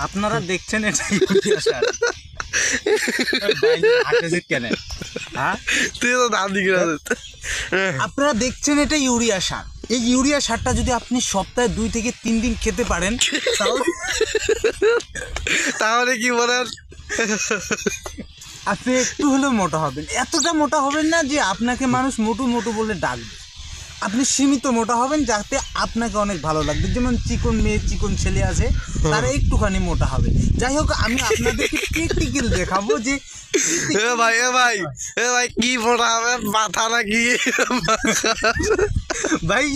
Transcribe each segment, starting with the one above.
আপনারা দেখছেন এটা ইউরিয়া সার। ভাই হাঁটেছে কেন? হ্যাঁ, তুই তো দাম দিকে আপনারা দেখছেন এটা ইউরিয়া সার। এই ইউরিয়া সারটা যদি আপনি সপ্তাহে 2 থেকে 3 দিন খেতে পারেন তাহলে কি বলেন, আপনি একটু হলেও মোটা হবেন। এতটা মোটা হবেন না যে আপনাকে মানুষ মোটু মোটু বলে ডাকবে, আপনি সীমিত মোটা হবেন যাতে আপনাকে অনেক ভালো লাগবে। যেমন চিকন মেয়ে চিকন ছেলে আছে তারা একটুখানি মোটা হবে। যাই হোক, আমি আপনাদেরকে প্র্যাকটিক্যাল দেখাবো যে এ ভাই কি মোটা হবে, মাথা নাকি? ভাই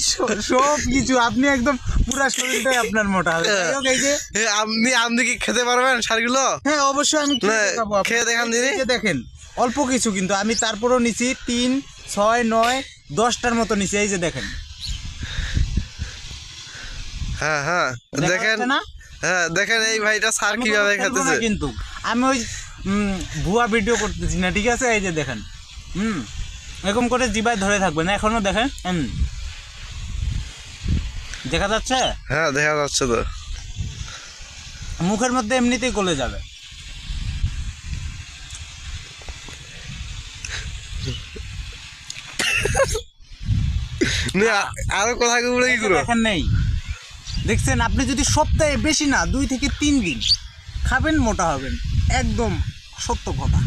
সব কিছু আপনি একদম পুরা শরীরটাই আপনার মোটা হবে। যাই হোক, এই যে আপনি কি খেতে পারবেন সারগুলো? হ্যাঁ অবশ্যই আমি খেয়ে দেখাবো। খেয়ে দেখান দিদি। এই যে দেখেন অল্প কিছু, কিন্তু আমি তারপরও নিছি 3, 6, 9, 10টার মতো নিছি। এই যে দেখেন, হ্যাঁ দেখেন, না হ্যাঁ দেখেন এই ভাইটা সার কিভাবে খেতেছে। কিন্তু আমি ওই ভুয়া ভিডিও করতেছি না, ঠিক আছে? এই যে দেখেন, এরকম করে জিবায় ধরে থাকবেন। এখনো দেখেন, দেখা যাচ্ছে? হ্যাঁ দেখা যাচ্ছে তো। মুখের মধ্যে এমনিতেই গলে যাবে। আরো কথা বলে কি করো দেখেন নেই, দেখছেন? আপনি যদি সপ্তাহে বেশি না 2 থেকে 3 দিন খাবেন মোটা হবেন, একদম সত্য কথা।